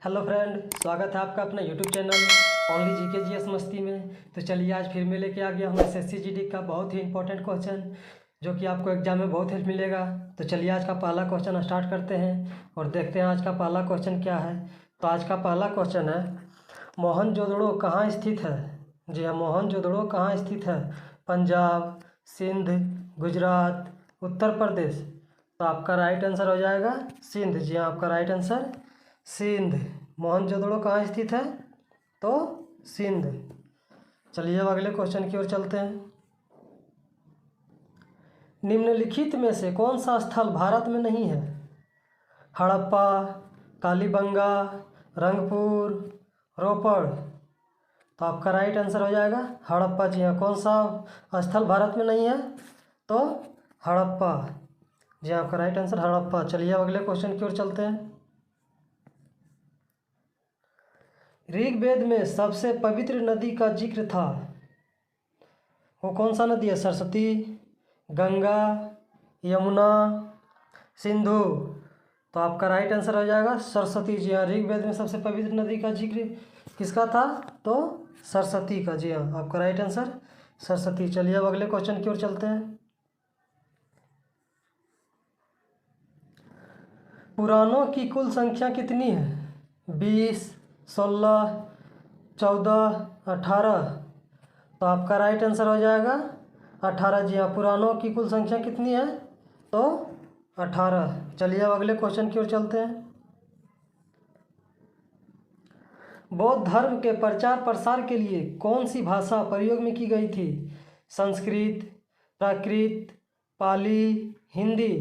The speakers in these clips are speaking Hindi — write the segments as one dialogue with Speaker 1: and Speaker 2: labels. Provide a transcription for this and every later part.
Speaker 1: हेलो फ्रेंड, स्वागत है आपका अपना YouTube channel only GK GS मस्ती में। तो चलिए आज फिर मैं लेके आ गया हूँ एसएससी जीडी का बहुत ही इंपॉर्टेंट क्वेश्चन जो कि आपको एग्जाम में बहुत हेल्प मिलेगा। तो चलिए आज का पहला क्वेश्चन स्टार्ट करते हैं और देखते हैं आज का पहला क्वेश्चन क्या है। तो आज का पहला क्वेश्चन है, मोहनजोदड़ो कहाँ स्थित है। जी हाँ, मोहनजोदड़ो कहाँ स्थित है। पंजाब, सिंध, गुजरात, उत्तर प्रदेश। तो आपका राइट आंसर हो जाएगा सिंध। जी हाँ, आपका राइट आंसर सिंध। मोहनजोदड़ो कहाँ स्थित है, तो सिंध। चलिए अब अगले क्वेश्चन की ओर चलते हैं। निम्नलिखित में से कौन सा स्थल भारत में नहीं है। हड़प्पा, कालीबंगा, रंगपुर, रोपड़। तो आपका राइट आंसर हो जाएगा हड़प्पा। जी हाँ, कौन सा स्थल भारत में नहीं है, तो हड़प्पा। जी हाँ, आपका राइट आंसर हड़प्पा। चलिए अब अगले क्वेश्चन की ओर चलते हैं। ऋग्वेद में सबसे पवित्र नदी का जिक्र था, वो कौन सा नदी है। सरस्वती, गंगा, यमुना, सिंधु। तो आपका राइट आंसर हो जाएगा सरस्वती। जी हाँ, ऋग्वेद में सबसे पवित्र नदी का जिक्र किसका था, तो सरस्वती का। जी हाँ, आपका राइट आंसर सरस्वती। चलिए अब अगले क्वेश्चन की ओर चलते हैं। पुराणों की कुल संख्या कितनी है। 20, 16, 14, 18। तो आपका राइट आंसर हो जाएगा 18। जी हाँ, पुराणों की कुल संख्या कितनी है, तो 18। चलिए अब अगले क्वेश्चन की ओर चलते हैं। बौद्ध धर्म के प्रचार प्रसार के लिए कौन सी भाषा प्रयोग में की गई थी। संस्कृत, प्राकृत, पाली, हिंदी।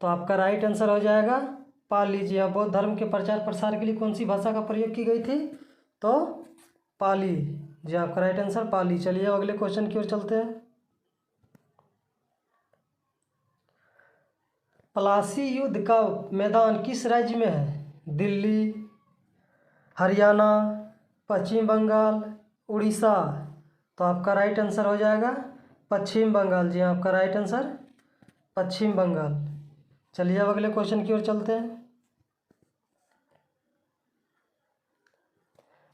Speaker 1: तो आपका राइट आंसर हो जाएगा पाली। जी हाँ, बौद्ध धर्म के प्रचार प्रसार के लिए कौन सी भाषा का प्रयोग की गई थी, तो पाली। जी हाँ, आपका राइट आंसर पाली। चलिए अगले क्वेश्चन की ओर चलते हैं। पलासी युद्ध का मैदान किस राज्य में है। दिल्ली, हरियाणा, पश्चिम बंगाल, उड़ीसा। तो आपका राइट आंसर हो जाएगा पश्चिम बंगाल। जी हाँ, आपका राइट आंसर पश्चिम बंगाल। चलिए अब अगले क्वेश्चन की ओर चलते हैं।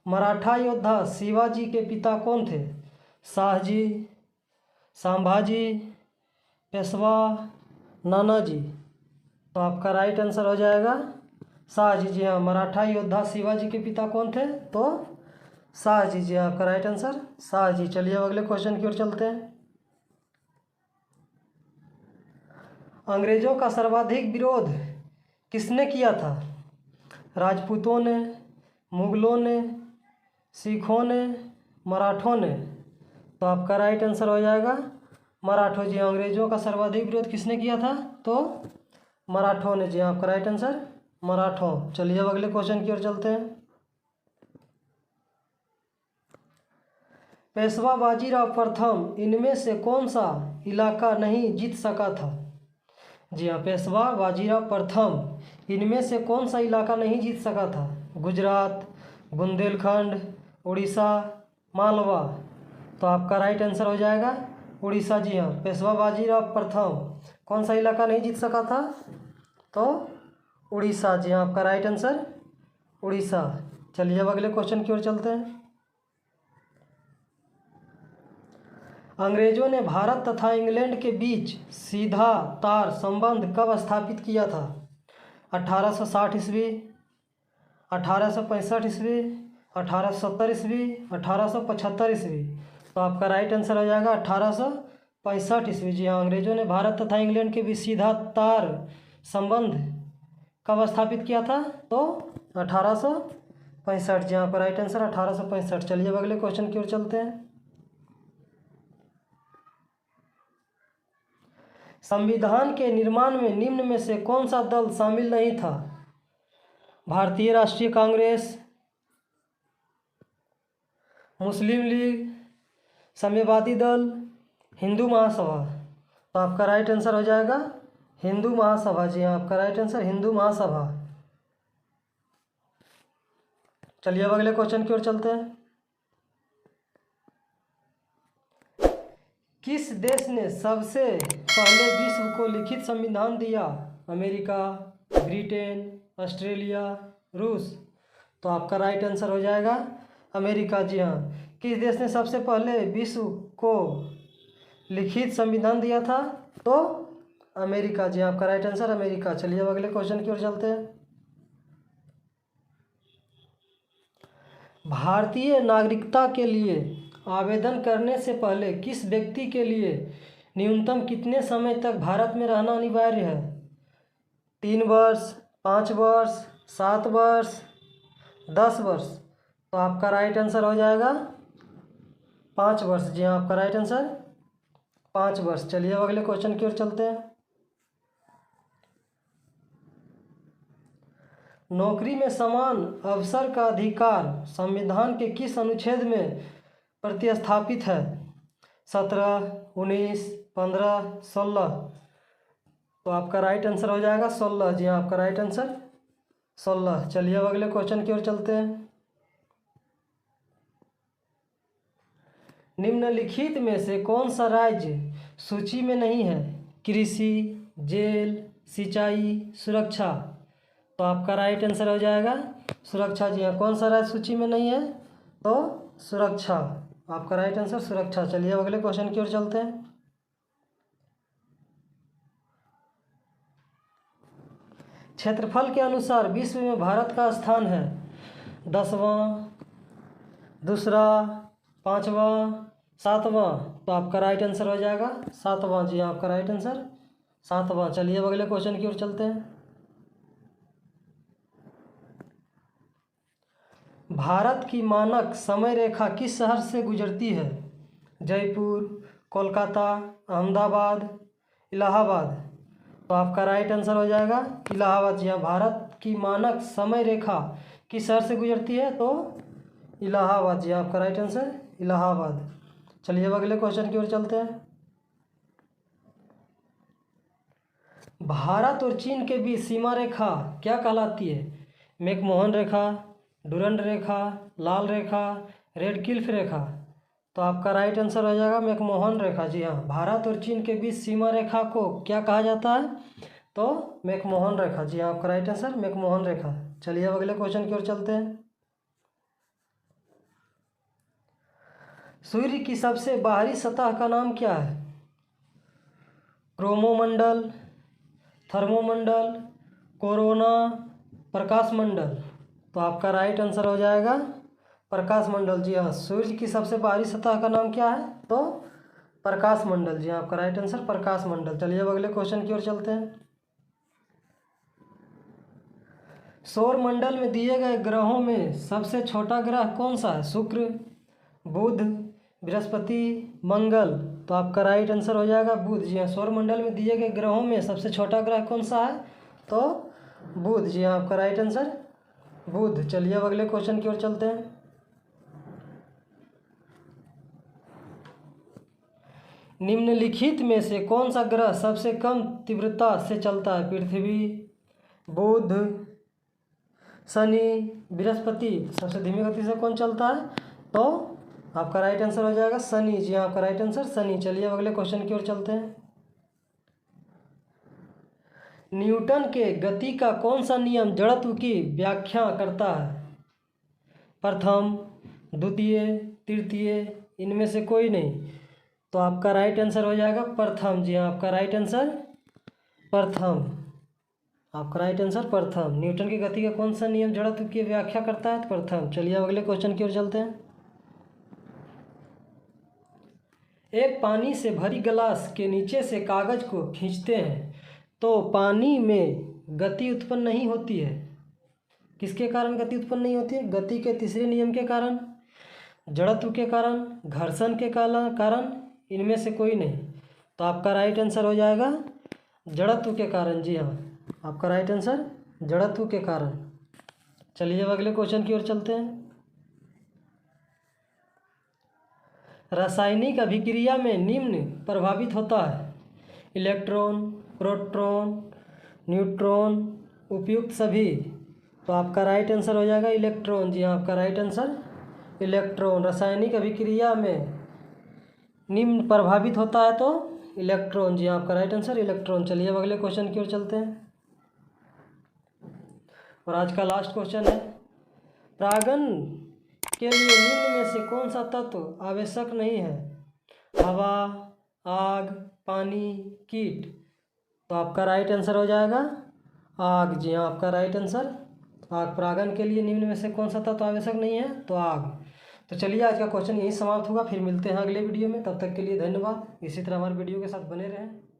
Speaker 1: मराठा योद्धा शिवाजी के पिता कौन थे। शाहजी, संभाजी, पेशवा, नानाजी। तो आपका राइट आंसर हो जाएगा शाहजी। जी हाँ, मराठा योद्धा शिवाजी के पिता कौन थे, तो शाहजी। जी हाँ, आपका राइट आंसर शाहजी। चलिए अब अगले क्वेश्चन की ओर चलते हैं। अंग्रेजों का सर्वाधिक विरोध किसने किया था। राजपूतों ने, मुगलों ने, सिखों ने, मराठों ने। तो आपका राइट आंसर हो जाएगा मराठों। जी हाँ, अंग्रेजों का सर्वाधिक विरोध किसने किया था, तो मराठों ने। जी हाँ, आपका राइट आंसर मराठों। चलिए अब अगले क्वेश्चन की ओर चलते हैं। पेशवा बाजीराव प्रथम इनमें से कौन सा इलाका नहीं जीत सका था। जी हाँ, पेशवा बाजीराव प्रथम इनमें से कौन सा इलाका नहीं जीत सका था। गुजरात, बुंदेलखंड, उड़ीसा, मालवा। तो आपका राइट आंसर हो जाएगा उड़ीसा। जी हाँ, पेशवा बाजीराव प्रथम कौन सा इलाका नहीं जीत सका था, तो उड़ीसा। जी हाँ, आपका राइट आंसर उड़ीसा। चलिए अब अगले क्वेश्चन की ओर चलते हैं। अंग्रेजों ने भारत तथा इंग्लैंड के बीच सीधा तार संबंध कब स्थापित किया था। 1860 ईस्वी, 1865 ईस्वी, 1870 ईस्वी, 1875 ईस्वी। तो आपका राइट आंसर हो जाएगा 1865 ईस्वी। जी हाँ, अंग्रेजों ने भारत तथा इंग्लैंड के बीच सीधा तार संबंध कब स्थापित किया था, तो 1865। जी हाँ, आपका राइट आंसर 1865। चलिए अब अगले क्वेश्चन की ओर चलते हैं। संविधान के निर्माण में निम्न में से कौन सा दल शामिल नहीं था। भारतीय राष्ट्रीय कांग्रेस, मुस्लिम लीग, साम्यवादी दल, हिंदू महासभा। तो आपका राइट आंसर हो जाएगा हिंदू महासभा। जी हाँ, आपका राइट आंसर हिंदू महासभा। चलिए अब अगले क्वेश्चन की ओर चलते हैं। किस देश ने सबसे पहले विश्व को लिखित संविधान दिया। अमेरिका, ब्रिटेन, ऑस्ट्रेलिया, रूस। तो आपका राइट आंसर हो जाएगा अमेरिका। जी हाँ। किस देश ने सबसे पहले विश्व को लिखित संविधान दिया था? तो अमेरिका। जी हाँ, आपका राइट आंसर अमेरिका। चलिए अब अगले क्वेश्चन की ओर चलते हैं। भारतीय नागरिकता के लिए आवेदन करने से पहले किस व्यक्ति के लिए न्यूनतम कितने समय तक भारत में रहना अनिवार्य है? 3 वर्ष, 5 वर्ष, 7 वर्ष, 10 वर्ष? तो आपका राइट आंसर हो जाएगा 5 वर्ष। जी हाँ, आपका राइट आंसर 5 वर्ष। चलिए अब अगले क्वेश्चन की ओर चलते हैं। नौकरी में समान अवसर का अधिकार संविधान के किस अनुच्छेद में प्रतिस्थापित है? 17, 19, 15, 16? तो आपका राइट आंसर हो जाएगा 16। जी हाँ, आपका राइट आंसर 16। चलिए अब अगले क्वेश्चन की ओर चलते हैं। निम्नलिखित में से कौन सा राज्य सूची में नहीं है? कृषि, जेल, सिंचाई, सुरक्षा? तो आपका राइट आंसर हो जाएगा सुरक्षा। जी हाँ, कौन सा राज्य सूची में नहीं है? तो सुरक्षा। आपका राइट आंसर सुरक्षा। चलिए अब अगले क्वेश्चन की ओर चलते हैं। क्षेत्रफल के अनुसार विश्व में भारत का स्थान है 10वां, दूसरा, 5वां, 7वां? तो आपका राइट आंसर हो जाएगा 7वां। जी हाँ, आपका राइट आंसर 7वां। चलिए अब अगले क्वेश्चन की ओर चलते हैं। भारत की मानक समय रेखा किस शहर से गुजरती है? जयपुर, कोलकाता, अहमदाबाद, इलाहाबाद? तो आपका राइट आंसर हो जाएगा इलाहाबाद। जी हाँ, भारत की मानक समय रेखा किस शहर से गुजरती है? तो इलाहाबाद। जी हाँ, आपका राइट आंसर इलाहाबाद। चलिए अब अगले क्वेश्चन की ओर चलते हैं। भारत और चीन के बीच सीमा रेखा क्या कहलाती है? मैकमोहन रेखा, डुरंड रेखा, लाल रेखा, रेड क्लिफ रेखा? तो आपका राइट आंसर हो जाएगा मैकमोहन रेखा। जी हाँ, भारत और चीन के बीच सीमा रेखा को क्या कहा जाता है? तो मैकमोहन रेखा। जी हाँ, आपका राइट आंसर मैकमोहन रेखा। चलिए अब अगले क्वेश्चन की ओर चलते हैं। सूर्य की सबसे बाहरी सतह का नाम क्या है? क्रोमोमंडल, थर्मोमंडल, कोरोना, प्रकाश मंडल? तो आपका राइट आंसर हो जाएगा प्रकाश मंडल। जी हाँ, सूर्य की सबसे बाहरी सतह का नाम क्या है? तो प्रकाश मंडल। जी हाँ, आपका राइट आंसर प्रकाश मंडल। चलिए अब अगले क्वेश्चन की ओर चलते हैं। सौर मंडल में दिए गए ग्रहों में सबसे छोटा ग्रह कौन सा है? शुक्र, बुध, बृहस्पति, मंगल? तो आपका राइट आंसर हो जाएगा बुध। जी हाँ, सौर मंडल में दिए गए ग्रहों में सबसे छोटा ग्रह कौन सा है? तो बुध। जी हाँ, आपका राइट आंसर बुध। चलिए अब अगले क्वेश्चन की ओर चलते हैं। निम्नलिखित में से कौन सा ग्रह सबसे कम तीव्रता से चलता है? पृथ्वी, बुध, शनि, बृहस्पति? सबसे धीमी गति से कौन चलता है? तो आपका राइट आंसर हो जाएगा शनि। जी हाँ, आपका राइट आंसर शनि। चलिए अब अगले क्वेश्चन की ओर चलते हैं। न्यूटन के गति का कौन सा नियम जड़त्व की व्याख्या करता है? प्रथम, द्वितीय, तृतीय? इनमें से कोई नहीं। तो आपका राइट आंसर हो जाएगा प्रथम। जी हाँ, आपका राइट आंसर प्रथम। आपका राइट आंसर प्रथम। न्यूटन की गति का कौन सा नियम जड़त्व की व्याख्या करता है? प्रथम। चलिए अब अगले क्वेश्चन की ओर चलते हैं। एक पानी से भरी गिलास के नीचे से कागज को खींचते हैं तो पानी में गति उत्पन्न नहीं होती है। किसके कारण गति उत्पन्न नहीं होती है? गति के तीसरे नियम के कारण, जड़त्व के कारण, घर्षण के कारण? इनमें से कोई नहीं। तो आपका राइट आंसर हो जाएगा जड़त्व के कारण। जी हाँ, आपका राइट आंसर जड़त्व के कारण। चलिए अब अगले क्वेश्चन की ओर चलते हैं। रासायनिक अभिक्रिया में निम्न प्रभावित होता है? इलेक्ट्रॉन, प्रोटॉन, न्यूट्रॉन, उपयुक्त सभी? तो आपका राइट आंसर हो जाएगा इलेक्ट्रॉन। जी हाँ, आपका राइट आंसर इलेक्ट्रॉन। रासायनिक अभिक्रिया में निम्न प्रभावित होता है तो इलेक्ट्रॉन। जी हाँ, आपका राइट आंसर इलेक्ट्रॉन। चलिए अब अगले क्वेश्चन की ओर चलते हैं और आज का लास्ट क्वेश्चन है। परागण के लिए निम्न में से कौन सा तत्व आवश्यक नहीं है? हवा, आग, पानी, कीट। तो आपका राइट आंसर हो जाएगा आग। जी हाँ, आपका राइट आंसर आग। परागण के लिए निम्न में से कौन सा तत्व आवश्यक नहीं है? तो आग। तो चलिए आज का क्वेश्चन यही समाप्त होगा, फिर मिलते हैं अगले वीडियो में। तब तक के लिए धन्यवाद। इसी तरह हमारे वीडियो के साथ बने रहें।